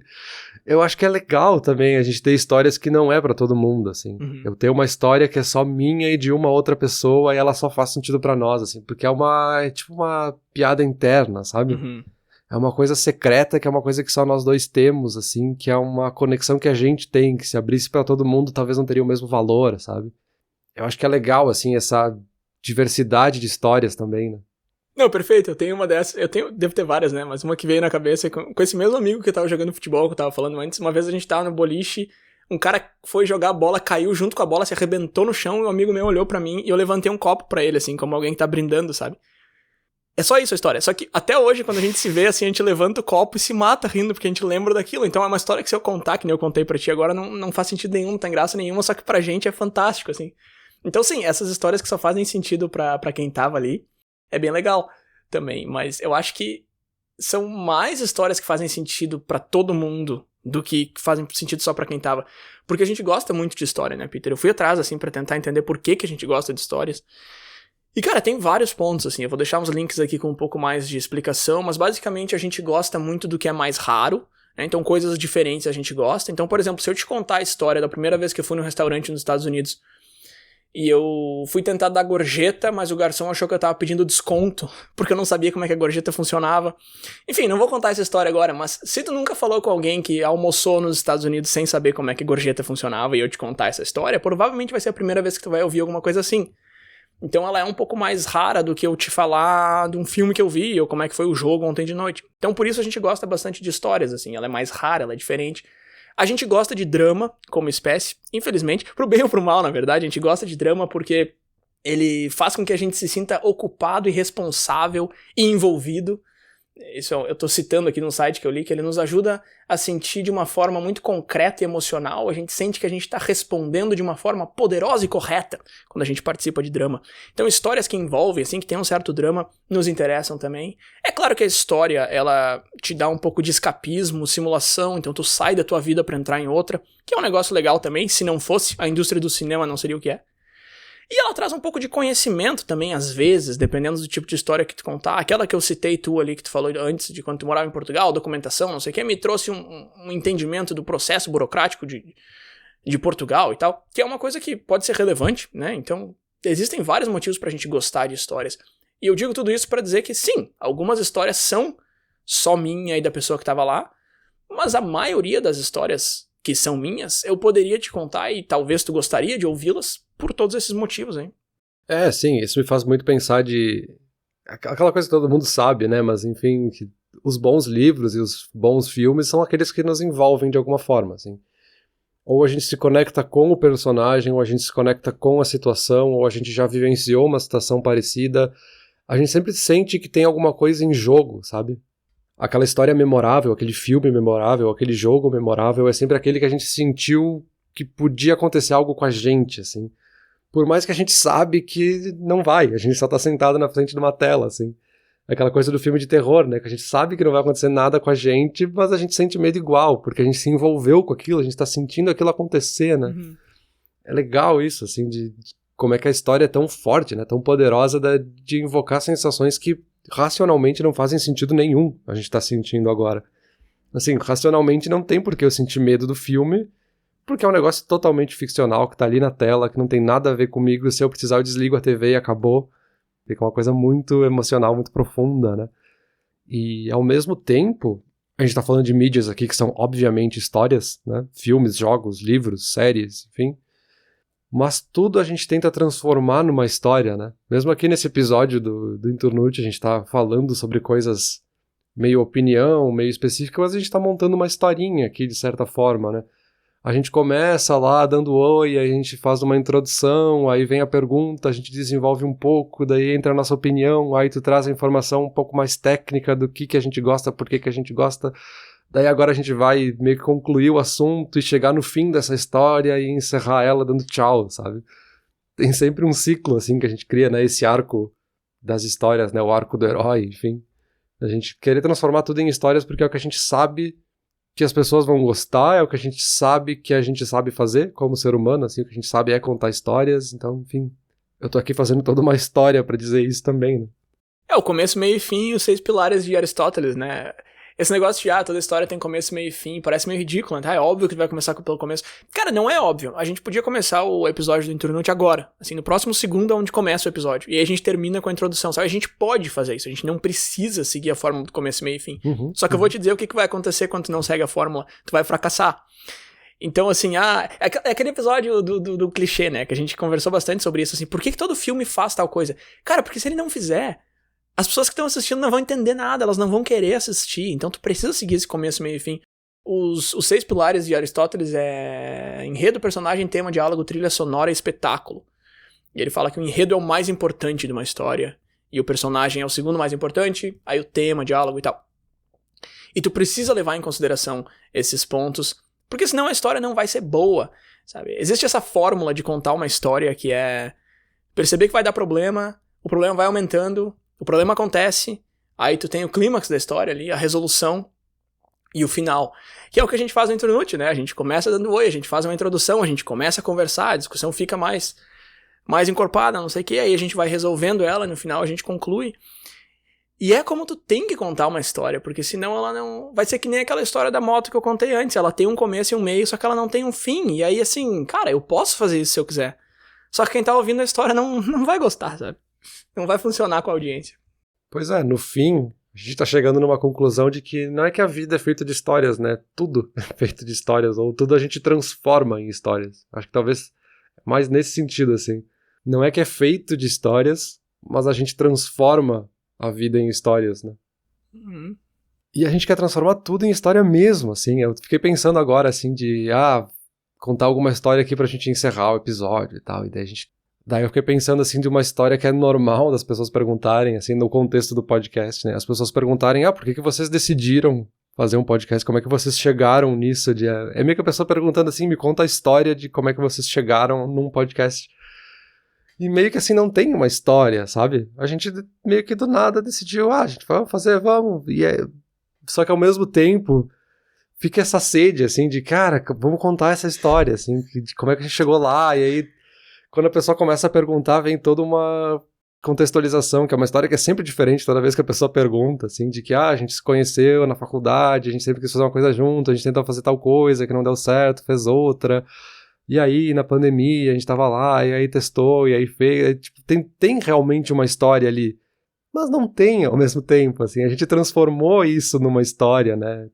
eu acho que é legal também a gente ter histórias que não é pra todo mundo, assim. Eu tenho uma história que é só minha e de uma outra pessoa e ela só faz sentido pra nós, assim, porque é tipo uma piada interna, sabe? É uma coisa secreta, que é uma coisa que só nós dois temos, assim, que é uma conexão que a gente tem, que se abrisse pra todo mundo talvez não teria o mesmo valor, sabe? Eu acho que é legal, assim, essa diversidade de histórias também, né? Não, perfeito, eu tenho uma dessas, devo ter várias, né, mas uma que veio na cabeça com esse mesmo amigo que tava jogando futebol, que eu tava falando antes. Uma vez a gente tava no boliche, um cara foi jogar a bola, caiu junto com a bola, se arrebentou no chão, e um amigo meu olhou pra mim e eu levantei um copo pra ele, assim, como alguém que tá brindando, sabe? É só isso a história. Só que até hoje, quando a gente se vê, assim, a gente levanta o copo e se mata rindo, porque a gente lembra daquilo. Então é uma história que se eu contar, que nem eu contei pra ti agora, não faz sentido nenhum, não tem graça nenhuma, só que pra gente é fantástico, assim. Então sim, essas histórias que só fazem sentido pra quem tava ali, é bem legal também. Mas eu acho que são mais histórias que fazem sentido pra todo mundo do que fazem sentido só pra quem tava. Porque a gente gosta muito de história, né, Peter? Eu fui atrás, assim, pra tentar entender por que a gente gosta de histórias. E, cara, tem vários pontos, assim, eu vou deixar uns links aqui com um pouco mais de explicação, mas basicamente a gente gosta muito do que é mais raro, né? Então coisas diferentes a gente gosta. Então, por exemplo, se eu te contar a história da primeira vez que eu fui num restaurante nos Estados Unidos e eu fui tentar dar gorjeta, mas o garçom achou que eu tava pedindo desconto, porque eu não sabia como é que a gorjeta funcionava. Enfim, não vou contar essa história agora, mas se tu nunca falou com alguém que almoçou nos Estados Unidos sem saber como é que gorjeta funcionava e eu te contar essa história, provavelmente vai ser a primeira vez que tu vai ouvir alguma coisa assim. Então ela é um pouco mais rara do que eu te falar de um filme que eu vi, ou como é que foi o jogo ontem de noite. Então por isso a gente gosta bastante de histórias, assim, ela é mais rara, ela é diferente. A gente gosta de drama como espécie, infelizmente, pro bem ou pro mal, na verdade, a gente gosta de drama porque ele faz com que a gente se sinta ocupado e responsável e envolvido. Isso eu tô citando aqui num site que eu li, que ele nos ajuda a sentir de uma forma muito concreta e emocional. A gente sente que a gente tá respondendo de uma forma poderosa e correta quando a gente participa de drama. Então histórias que envolvem, assim, que tem um certo drama, nos interessam também. É claro que a história, ela te dá um pouco de escapismo, simulação, então tu sai da tua vida pra entrar em outra, que é um negócio legal também. Se não fosse, a indústria do cinema não seria o que é. E ela traz um pouco de conhecimento também, às vezes, dependendo do tipo de história que tu contar. Aquela que eu citei tu ali, que tu falou antes, de quando tu morava em Portugal, documentação, não sei o que, me trouxe um entendimento do processo burocrático de Portugal e tal, que é uma coisa que pode ser relevante, né? Então, existem vários motivos pra gente gostar de histórias. E eu digo tudo isso pra dizer que, sim, algumas histórias são só minha e da pessoa que tava lá, mas a maioria das histórias que são minhas, eu poderia te contar e talvez tu gostaria de ouvi-las por todos esses motivos, hein? É, sim, isso me faz muito pensar de... aquela coisa que todo mundo sabe, né? Mas, enfim, que os bons livros e os bons filmes são aqueles que nos envolvem de alguma forma, assim. Ou a gente se conecta com o personagem, ou a gente se conecta com a situação, ou a gente já vivenciou uma situação parecida. A gente sempre sente que tem alguma coisa em jogo, sabe? Aquela história memorável, aquele filme memorável, aquele jogo memorável, é sempre aquele que a gente sentiu que podia acontecer algo com a gente, assim. Por mais que a gente sabe que não vai, a gente só tá sentado na frente de uma tela, assim. Aquela coisa do filme de terror, né? Que a gente sabe que não vai acontecer nada com a gente, mas a gente sente medo igual, porque a gente se envolveu com aquilo, a gente tá sentindo aquilo acontecer, né? Uhum. É legal isso, assim, de como é que a história é tão forte, né? Tão poderosa de invocar sensações que racionalmente não fazem sentido nenhum a gente tá sentindo agora. Assim, racionalmente não tem por que eu sentir medo do filme, porque é um negócio totalmente ficcional, que tá ali na tela, que não tem nada a ver comigo, se eu precisar eu desligo a TV e acabou. Fica uma coisa muito emocional, muito profunda, né? E, ao mesmo tempo, a gente tá falando de mídias aqui que são, obviamente, histórias, né? Filmes, jogos, livros, séries, enfim. Mas tudo a gente tenta transformar numa história, né? Mesmo aqui nesse episódio do Inturnute, a gente tá falando sobre coisas meio opinião, meio específicas, mas a gente tá montando uma historinha aqui, de certa forma, né? A gente começa lá dando oi, aí a gente faz uma introdução, aí vem a pergunta, a gente desenvolve um pouco, daí entra a nossa opinião, aí tu traz a informação um pouco mais técnica do que a gente gosta, por que a gente gosta. Daí agora a gente vai meio que concluir o assunto e chegar no fim dessa história e encerrar ela dando tchau, sabe? Tem sempre um ciclo assim que a gente cria, né? Esse arco das histórias, né? O arco do herói, enfim. A gente querer transformar tudo em histórias porque é o que a gente sabe que as pessoas vão gostar, é o que a gente sabe fazer como ser humano, assim, o que a gente sabe é contar histórias, então, enfim, eu tô aqui fazendo toda uma história pra dizer isso também, né? O começo, meio e fim, os 6 pilares de Aristóteles, né? Esse negócio de, toda história tem começo, meio e fim, parece meio ridículo, né? É óbvio que vai começar pelo começo. Cara, não é óbvio. A gente podia começar o episódio do Internute agora, assim, no próximo segundo é onde começa o episódio. E aí a gente termina com a introdução, sabe? A gente pode fazer isso, a gente não precisa seguir a fórmula do começo, meio e fim. Só que eu vou te dizer o que vai acontecer quando tu não segue a fórmula. Tu vai fracassar. Então, assim, é aquele episódio do clichê, né? Que a gente conversou bastante sobre isso, assim. Por que todo filme faz tal coisa? Cara, porque se ele não fizer, as pessoas que estão assistindo não vão entender nada, elas não vão querer assistir. Então tu precisa seguir esse começo, meio e fim. Os 6 pilares de Aristóteles é enredo, personagem, tema, diálogo, trilha sonora e espetáculo. E ele fala que o enredo é o mais importante de uma história. E o personagem é o segundo mais importante, aí o tema, diálogo e tal. E tu precisa levar em consideração esses pontos, porque senão a história não vai ser boa, sabe? Existe essa fórmula de contar uma história que é perceber que vai dar problema, o problema vai aumentando, o problema acontece, aí tu tem o clímax da história ali, a resolução e o final. Que é o que a gente faz no Internute, né? A gente começa dando oi, a gente faz uma introdução, a gente começa a conversar, a discussão fica mais encorpada, não sei o que, aí a gente vai resolvendo ela, no final a gente conclui. E é como tu tem que contar uma história, porque senão ela não... Vai ser que nem aquela história da moto que eu contei antes, ela tem um começo e um meio, só que ela não tem um fim. E aí, assim, cara, eu posso fazer isso se eu quiser. Só que quem tá ouvindo a história não vai gostar, sabe? Não vai funcionar com a audiência. Pois é, no fim, a gente tá chegando numa conclusão de que não é que a vida é feita de histórias, né? Tudo é feito de histórias, ou tudo a gente transforma em histórias. Acho que talvez mais nesse sentido, assim. Não é que é feito de histórias, mas a gente transforma a vida em histórias, né? E a gente quer transformar tudo em história mesmo, assim. Eu fiquei pensando agora, assim, de, contar alguma história aqui pra gente encerrar o episódio e tal, e daí eu fiquei pensando, assim, de uma história que é normal das pessoas perguntarem, assim, no contexto do podcast, né? As pessoas perguntarem, por que vocês decidiram fazer um podcast? Como é que vocês chegaram nisso? É meio que a pessoa perguntando, assim, me conta a história de como é que vocês chegaram num podcast. E meio que, assim, não tem uma história, sabe? A gente meio que do nada decidiu, a gente vai fazer, vamos. Só que ao mesmo tempo fica essa sede, assim, de, cara, vamos contar essa história, assim, de como é que a gente chegou lá, e aí quando a pessoa começa a perguntar, vem toda uma contextualização, que é uma história que é sempre diferente toda vez que a pessoa pergunta, assim, de que, a gente se conheceu na faculdade, a gente sempre quis fazer uma coisa junto, a gente tentou fazer tal coisa que não deu certo, fez outra, e aí na pandemia a gente tava lá, e aí testou, e aí fez, tipo, tem realmente uma história ali, mas não tem ao mesmo tempo, assim, a gente transformou isso numa história, né?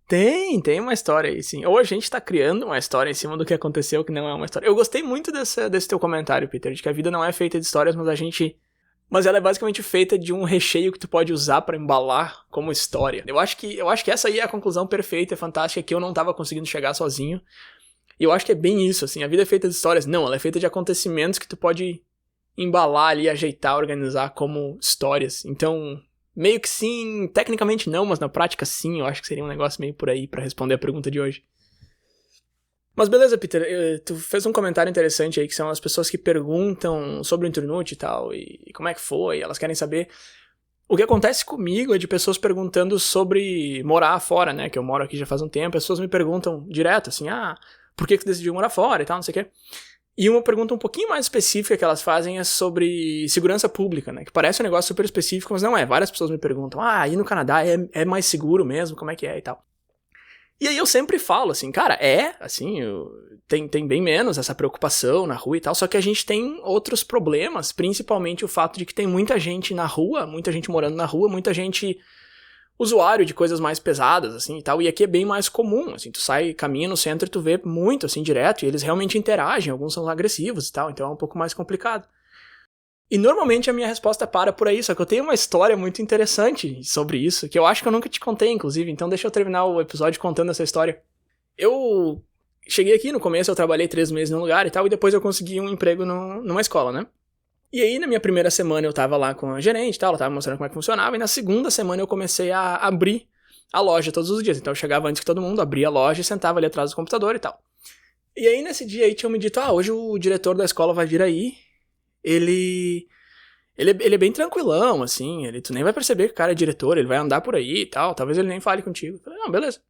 Tem uma história aí, sim. Ou a gente tá criando uma história em cima do que aconteceu, que não é uma história. Eu gostei muito desse teu comentário, Peter, de que a vida não é feita de histórias, mas ela é basicamente feita de um recheio que tu pode usar pra embalar como história. Eu acho que essa aí é a conclusão perfeita, é fantástica, que eu não tava conseguindo chegar sozinho. E eu acho que é bem isso, assim, a vida é feita de histórias. Não, ela é feita de acontecimentos que tu pode embalar ali, ajeitar, organizar como histórias. Então, meio que sim, tecnicamente não, mas na prática sim, eu acho que seria um negócio meio por aí pra responder a pergunta de hoje. Mas beleza, Peter, tu fez um comentário interessante aí, que são as pessoas que perguntam sobre o Internute e tal, e como é que foi, elas querem saber. O que acontece comigo é de pessoas perguntando sobre morar fora, né, que eu moro aqui já faz um tempo, pessoas me perguntam direto, assim, por que tu decidiu morar fora e tal, não sei o quê. E uma pergunta um pouquinho mais específica que elas fazem é sobre segurança pública, né? Que parece um negócio super específico, mas não é. Várias pessoas me perguntam, aí no Canadá é mais seguro mesmo? Como é que é e tal? E aí eu sempre falo assim, cara, assim, tem bem menos essa preocupação na rua e tal, só que a gente tem outros problemas, principalmente o fato de que tem muita gente na rua, muita gente morando na rua, muita gente usuário de coisas mais pesadas, assim, e tal, e aqui é bem mais comum, assim, tu sai, caminha no centro e tu vê muito, assim, direto, e eles realmente interagem, alguns são agressivos e tal, então é um pouco mais complicado. E normalmente a minha resposta para por aí, só que eu tenho uma história muito interessante sobre isso, que eu acho que eu nunca te contei, inclusive, então deixa eu terminar o episódio contando essa história. Eu cheguei aqui, no começo eu trabalhei 3 meses num lugar e tal, e depois eu consegui um emprego numa escola, né? E aí, na minha primeira semana, eu tava lá com a gerente e tal, ela tava mostrando como é que funcionava, e na segunda semana eu comecei a abrir a loja todos os dias. Então eu chegava antes que todo mundo, abria a loja e sentava ali atrás do computador e tal. E aí, nesse dia aí, tinham me dito, hoje o diretor da escola vai vir aí, ele Ele é bem tranquilão, assim, tu nem vai perceber que o cara é diretor, ele vai andar por aí e tal, talvez ele nem fale contigo. Eu falei, não, beleza.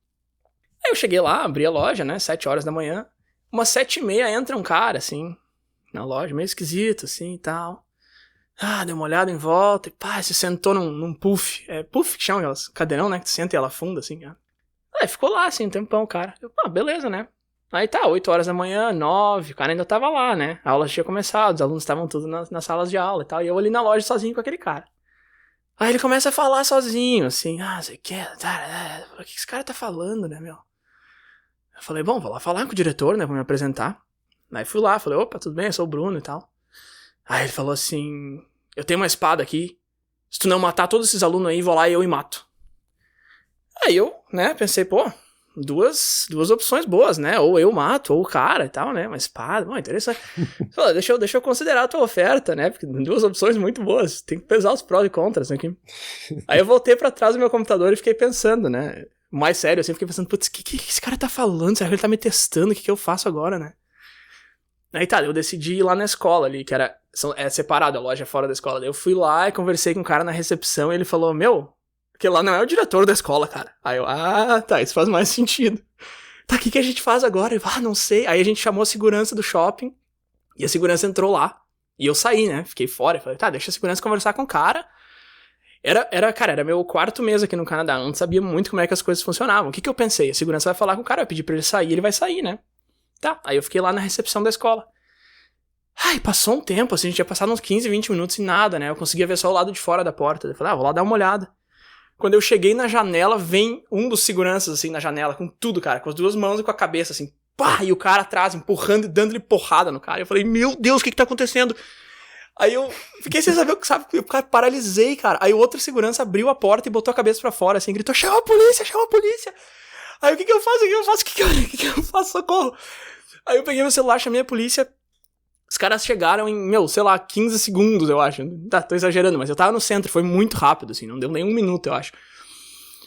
Aí eu cheguei lá, abri a loja, né, 7 horas da manhã, umas 7h30 entra um cara, assim, na loja, meio esquisito, assim, e tal. Deu uma olhada em volta e pá, se sentou num puff. É puff que chama aquelas cadeirão, né, que tu senta e ela afunda, assim, cara. Aí ficou lá, assim, um tempão, cara. Eu, beleza, né. Aí tá, 8 horas da manhã, 9, o cara ainda tava lá, né? A aula tinha começado, os alunos estavam tudo nas salas de aula e tal. E eu ali na loja sozinho com aquele cara. Aí ele começa a falar sozinho, assim, você quer? O que esse cara tá falando, né, meu? Eu falei, bom, vou lá falar com o diretor, né, vou me apresentar. Aí fui lá, falei, opa, tudo bem, eu sou o Bruno e tal. Aí ele falou assim, eu tenho uma espada aqui, se tu não matar todos esses alunos aí, vou lá e eu mato. Aí eu, né, pensei, pô, duas opções boas, né? Ou eu mato, ou o cara e tal, né? Uma espada, bom, interessante. Falei, deixa eu considerar a tua oferta, né? Porque duas opções muito boas. Tem que pesar os prós e contras aqui. Aí eu voltei pra trás do meu computador e fiquei pensando, né? Mais sério, assim, fiquei pensando, putz, o que esse cara tá falando? Será que ele tá me testando? O que eu faço agora, né? Aí tá, eu decidi ir lá na escola ali, que é separado, a loja é fora da escola. Daí eu fui lá e conversei com um cara na recepção e ele falou, meu... Porque lá não é o diretor da escola, cara. Aí eu, tá, isso faz mais sentido. Tá, o que a gente faz agora? Eu, não sei. Aí a gente chamou a segurança do shopping, e a segurança entrou lá. E eu saí, né? Fiquei fora. Falei, tá, deixa a segurança conversar com o cara. Era meu 4º mês aqui no Canadá. Eu não sabia muito como é que as coisas funcionavam. O que eu pensei? A segurança vai falar com o cara, vai pedir pra ele sair, ele vai sair, né? Tá, aí eu fiquei lá na recepção da escola. Ai, passou um tempo, assim, a gente tinha passado uns 15, 20 minutos e nada, né? Eu conseguia ver só o lado de fora da porta. Eu falei, vou lá dar uma olhada. Quando eu cheguei na janela, vem um dos seguranças, assim, na janela, com tudo, cara, com as 2 mãos e com a cabeça, assim, pá, e o cara atrás, empurrando e dando-lhe porrada no cara. Eu falei, meu Deus, o que tá acontecendo? Aí eu fiquei sem saber o que, sabe, eu paralisei, cara. Aí o outro segurança abriu a porta e botou a cabeça pra fora, assim, gritou, chama a polícia, chama a polícia. Aí o que eu faço, o que eu faço, socorro. Aí eu peguei meu celular, chamei a polícia. Os caras chegaram em, 15 segundos, eu acho. Tá, tô exagerando, mas eu tava no centro, foi muito rápido, assim, não deu nem 1 minuto, eu acho.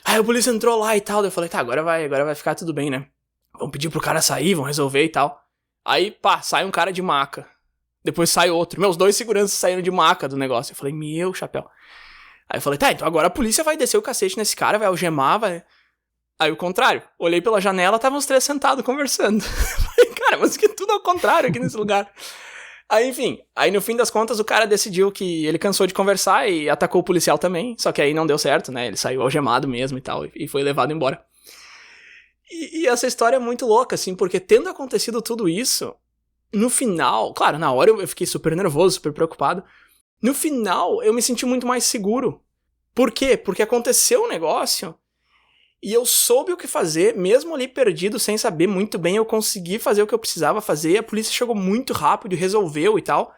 Aí a polícia entrou lá e tal, daí eu falei, tá, agora vai ficar tudo bem, né? Vamos pedir pro cara sair, vão resolver e tal. Aí, pá, sai um cara de maca. Depois sai outro. Meus 2 seguranças saíram de maca do negócio. Eu falei, meu chapéu. Aí eu falei, tá, então agora a polícia vai descer o cacete nesse cara, vai algemar, vai... Aí o contrário, olhei pela janela, estavam os 3 sentados conversando. Falei, cara, mas que tudo ao contrário aqui nesse lugar. Aí, enfim, aí no fim das contas o cara decidiu que ele cansou de conversar e atacou o policial também, só que aí não deu certo, né, ele saiu algemado mesmo e tal, e foi levado embora. E essa história é muito louca, assim, porque tendo acontecido tudo isso, no final, claro, na hora eu fiquei super nervoso, super preocupado, no final eu me senti muito mais seguro. Por quê? Porque aconteceu um negócio... E eu soube o que fazer, mesmo ali perdido, sem saber muito bem, eu consegui fazer o que eu precisava fazer, a polícia chegou muito rápido e resolveu e tal.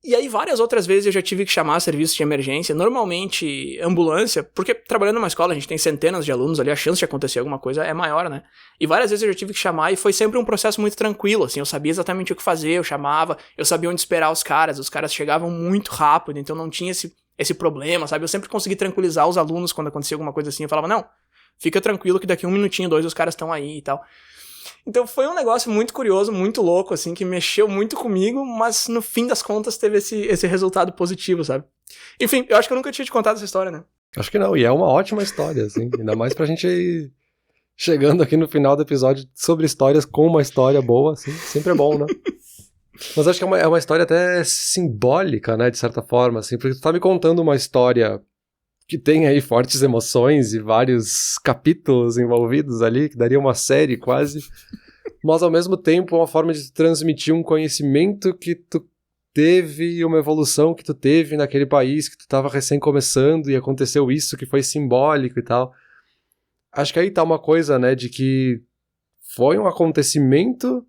E aí várias outras vezes eu já tive que chamar serviço de emergência, normalmente ambulância, porque trabalhando numa escola a gente tem centenas de alunos ali, a chance de acontecer alguma coisa é maior, né? E várias vezes eu já tive que chamar e foi sempre um processo muito tranquilo, assim, eu sabia exatamente o que fazer, eu chamava, eu sabia onde esperar os caras chegavam muito rápido, então não tinha esse problema, sabe? Eu sempre consegui tranquilizar os alunos quando acontecia alguma coisa assim, eu falava, não, fica tranquilo que daqui 1 minutinho, 2 os caras estão aí e tal. Então foi um negócio muito curioso, muito louco, assim, que mexeu muito comigo, mas no fim das contas teve esse resultado positivo, sabe? Enfim, eu acho que eu nunca tinha te contado essa história, né? Acho que não, e é uma ótima história, assim, ainda mais pra gente ir chegando aqui no final do episódio sobre histórias com uma história boa, assim, sempre é bom, né? Mas acho que é uma história até simbólica, né, de certa forma, assim, porque tu tá me contando uma história que tem aí fortes emoções e vários capítulos envolvidos ali, que daria uma série quase, mas ao mesmo tempo uma forma de transmitir um conhecimento que tu teve, uma evolução que tu teve naquele país que tu tava recém começando e aconteceu isso que foi simbólico e tal. Acho que aí tá uma coisa, né, de que foi um acontecimento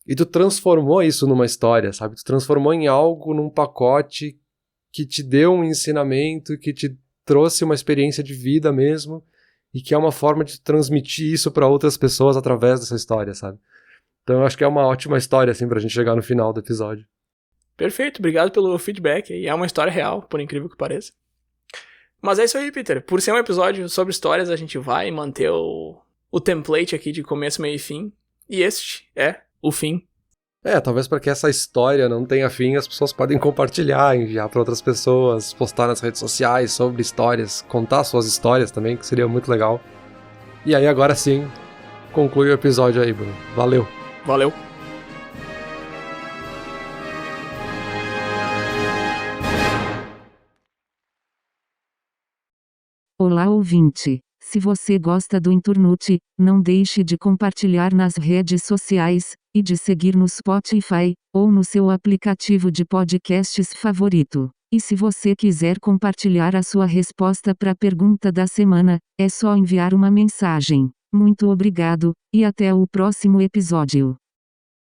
e tu transformou isso numa história, sabe? Tu transformou em algo, num pacote que te deu um ensinamento, que te trouxe uma experiência de vida mesmo, e que é uma forma de transmitir isso para outras pessoas através dessa história, sabe? Então eu acho que é uma ótima história, assim, pra gente chegar no final do episódio. Perfeito, obrigado pelo feedback, e é uma história real, por incrível que pareça. Mas é isso aí, Peter, por ser um episódio sobre histórias, a gente vai manter o template aqui de começo, meio e fim, e este é o fim. Talvez para que essa história não tenha fim, as pessoas podem compartilhar, enviar para outras pessoas, postar nas redes sociais sobre histórias, contar suas histórias também, que seria muito legal. E aí agora sim, conclui o episódio aí, Bruno. Valeu. Valeu. Olá, ouvinte. Se você gosta do Inturnute, não deixe de compartilhar nas redes sociais, e de seguir no Spotify, ou no seu aplicativo de podcasts favorito. E se você quiser compartilhar a sua resposta para a pergunta da semana, é só enviar uma mensagem. Muito obrigado, e até o próximo episódio.